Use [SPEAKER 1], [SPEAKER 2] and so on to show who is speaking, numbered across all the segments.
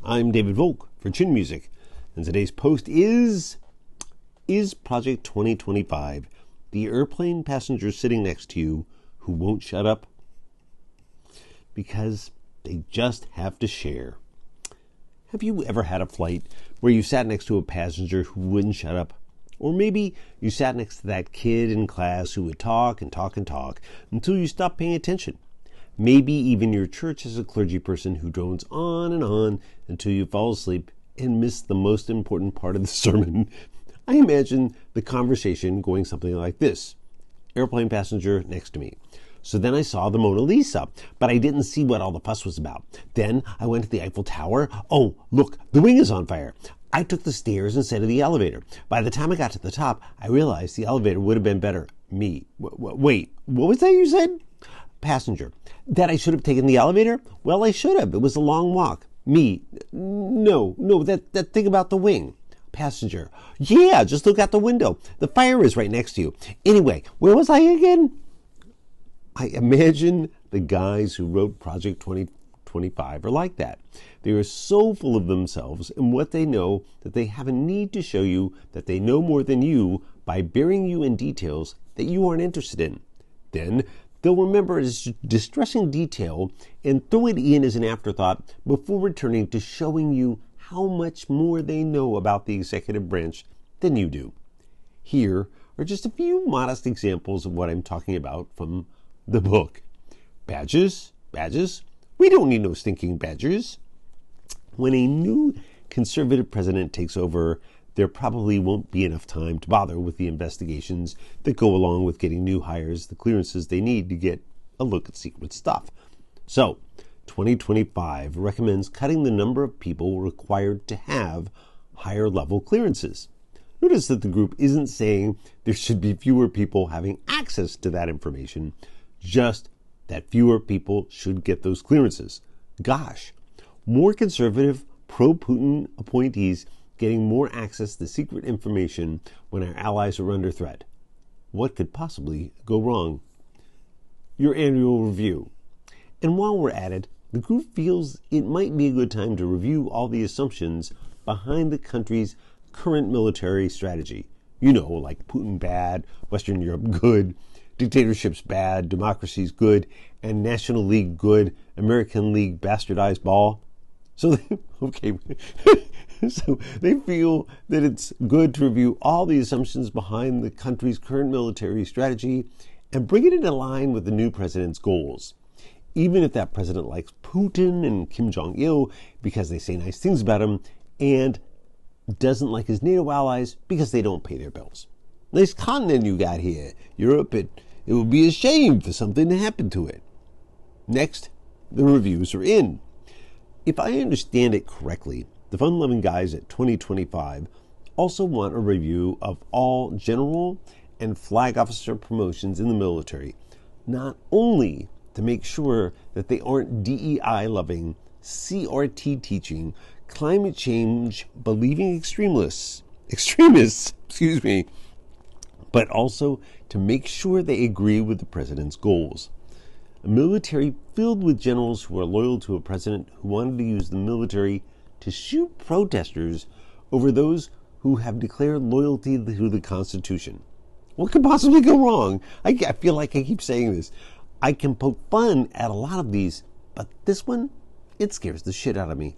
[SPEAKER 1] I'm David Volk for Chin Music, and today's post is Project 2025 the airplane passenger sitting next to you who won't shut up? Because they just have to share. Have you ever had a flight where you sat next to a passenger who wouldn't shut up? Or maybe you sat next to that kid in class who would talk and talk and talk until you stopped paying attention. Maybe even your church has a clergy person who drones on and on until you fall asleep and miss the most important part of the sermon. I imagine the conversation going something like this. Airplane passenger next to me. So then I saw the Mona Lisa, but I didn't see what all the fuss was about. Then I went to the Eiffel Tower. Oh, look, the wing is on fire. I took the stairs instead of the elevator. By the time I got to the top, I realized the elevator would have been better. Me. Wait, what was that you said? Passenger. That I should have taken the elevator? Well, I should have. It was a long walk. Me. No, that thing about the wing. Passenger. Yeah, just look out the window. The fire is right next to you. Anyway, where was I again? I imagine the guys who wrote Project 2025 are like that. They are so full of themselves and what they know that they have a need to show you that they know more than you by burying you in details that you aren't interested in. Then they'll remember a distressing detail and throw it in as an afterthought before returning to showing you how much more they know about the executive branch than you do. Here are just a few modest examples of what I'm talking about from the book. Badges? We don't need no stinking badges. When a new conservative president takes over, there probably won't be enough time to bother with the investigations that go along with getting new hires the clearances they need to get a look at secret stuff. So, 2025 recommends cutting the number of people required to have higher level clearances. Notice that the group isn't saying there should be fewer people having access to that information, just that fewer people should get those clearances. Gosh, more conservative, pro-Putin appointees getting more access to secret information when our allies are under threat. What could possibly go wrong? Your annual review. And while we're at it, the group feels it might be a good time to review all the assumptions behind the country's current military strategy. You know, like Putin bad, Western Europe good, dictatorships bad, democracies good, and National League good, American League bastardized ball. So so they feel that it's good to review all the assumptions behind the country's current military strategy and bring it into line with the new president's goals. Even if that president likes Putin and Kim Jong-il because they say nice things about him and doesn't like his NATO allies because they don't pay their bills. Nice continent you got here, Europe. It would be a shame for something to happen to it. Next, the reviews are in. If I understand it correctly, the fun-loving guys at 2025 also want a review of all general and flag officer promotions in the military, not only to make sure that they aren't DEI-loving, CRT teaching, climate change believing extremists, but also to make sure they agree with the president's goals. A military filled with generals who are loyal to a president who wanted to use the military to shoot protesters over those who have declared loyalty to the Constitution. What could possibly go wrong? I feel like I keep saying this. I can poke fun at a lot of these, but this one, it scares the shit out of me.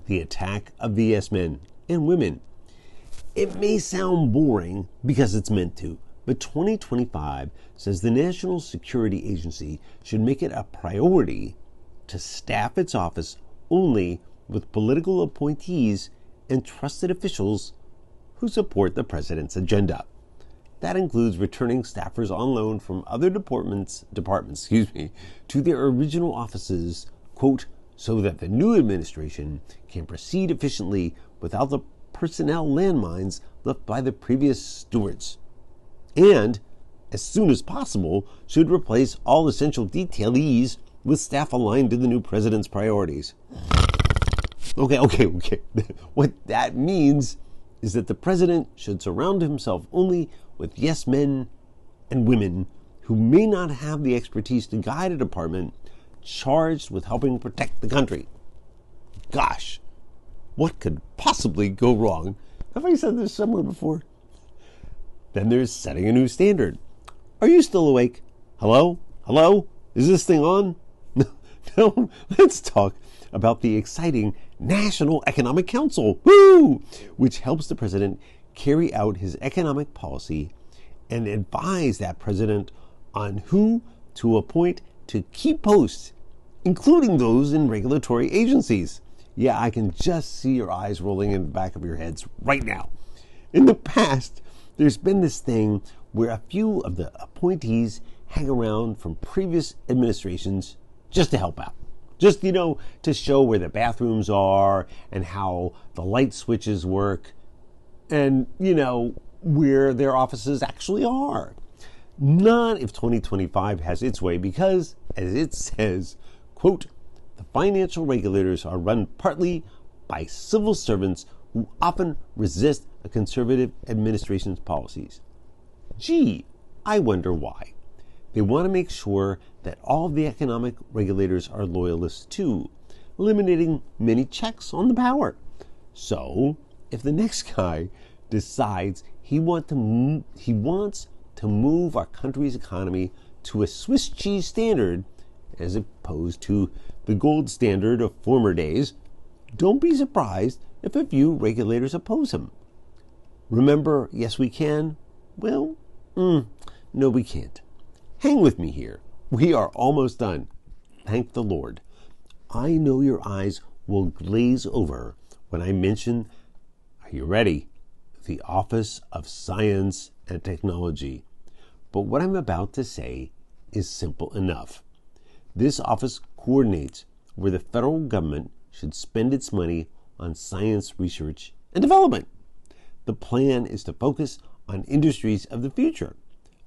[SPEAKER 1] The attack of the yes men and women. It may sound boring because it's meant to, but 2025 says the National Security Agency should make it a priority to staff its office only with political appointees and trusted officials who support the president's agenda. That includes returning staffers on loan from other departments, to their original offices, quote, so that the new administration can proceed efficiently without the personnel landmines left by the previous stewards. And, as soon as possible, should replace all essential detailees with staff aligned to the new president's priorities. Okay. What that means is that the president should surround himself only with yes men and women who may not have the expertise to guide a department charged with helping protect the country. Gosh, what could possibly go wrong? Have I said this somewhere before? Then there's setting a new standard. Are you still awake? Hello? Hello? Is this thing on? No, let's talk about the exciting National Economic Council, woo, which helps the president carry out his economic policy and advise that president on who to appoint to key posts, including those in regulatory agencies. Yeah, I can just see your eyes rolling in the back of your heads right now. In the past, there's been this thing where a few of the appointees hang around from previous administrations just to help out. Just, to show where the bathrooms are and how the light switches work and, where their offices actually are. Not if 2025 has its way because, as it says, quote, the financial regulators are run partly by civil servants who often resist a conservative administration's policies. Gee, I wonder why. They want to make sure that all of the economic regulators are loyalists too, eliminating many checks on the power. So, if the next guy decides he wants to move our country's economy to a Swiss cheese standard, as opposed to the gold standard of former days, don't be surprised if a few regulators oppose him. Remember, yes we can? Well, no we can't. Hang with me here. We are almost done. Thank the Lord. I know your eyes will glaze over when I mention, are you ready? The Office of Science and Technology. But what I'm about to say is simple enough. This office coordinates where the federal government should spend its money on science research and development. The plan is to focus on industries of the future,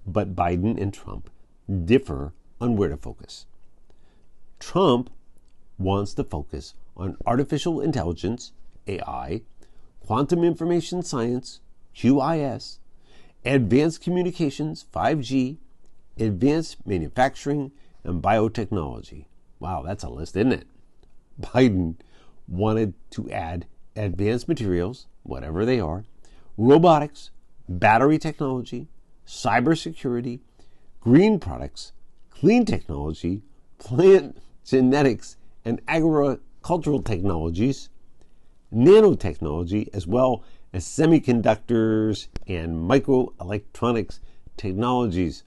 [SPEAKER 1] but Biden and Trump differ on where to focus. Trump wants to focus on artificial intelligence, AI, quantum information science, QIS, advanced communications, 5G, advanced manufacturing, and biotechnology. Wow, that's a list, isn't it? Biden wanted to add advanced materials, whatever they are, robotics, battery technology, cybersecurity, green products, clean technology, plant genetics and agricultural technologies, nanotechnology, as well as semiconductors and microelectronics technologies.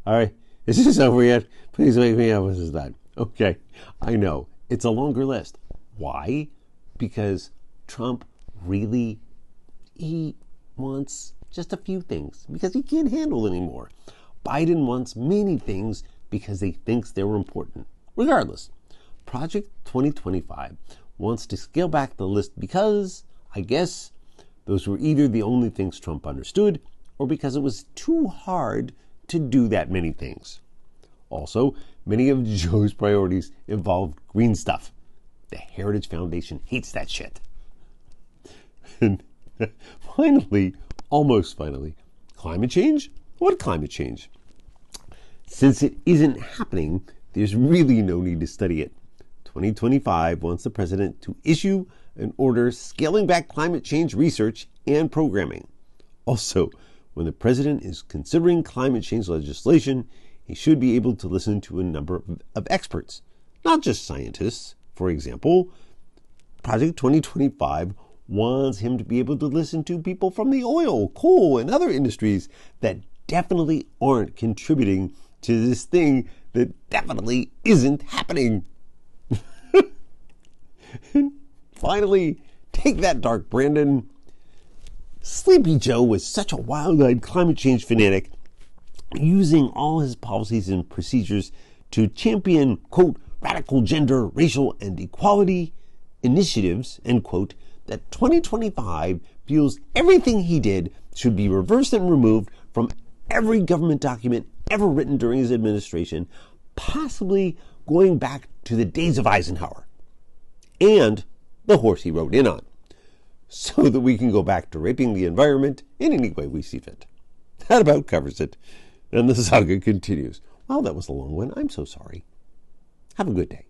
[SPEAKER 1] All right, is this over yet? Please wake me up. This is done. Okay, I know. It's a longer list. Why? Because Trump he wants just a few things because he can't handle anymore. Biden wants many things because he thinks they're important. Regardless, Project 2025 wants to scale back the list because, I guess, those were either the only things Trump understood or because it was too hard to do that many things. Also, many of Joe's priorities involved green stuff. The Heritage Foundation hates that shit. And finally, almost finally, climate change? What climate change? Since it isn't happening, there's really no need to study it. 2025 wants the president to issue an order scaling back climate change research and programming. Also, when the president is considering climate change legislation, he should be able to listen to a number of experts, not just scientists. For example, Project 2025 wants him to be able to listen to people from the oil, coal, and other industries that definitely aren't contributing to this thing that definitely isn't happening. And finally, take that, Dark Brandon. Sleepy Joe was such a wild-eyed climate change fanatic, using all his policies and procedures to champion, quote, radical gender, racial, and equality initiatives, end quote, that 2025 feels everything he did should be reversed and removed from every government document ever written during his administration, possibly going back to the days of Eisenhower and the horse he rode in on, so that we can go back to raping the environment in any way we see fit. That about covers it. And the saga continues. Well, that was a long one. I'm so sorry. Have a good day.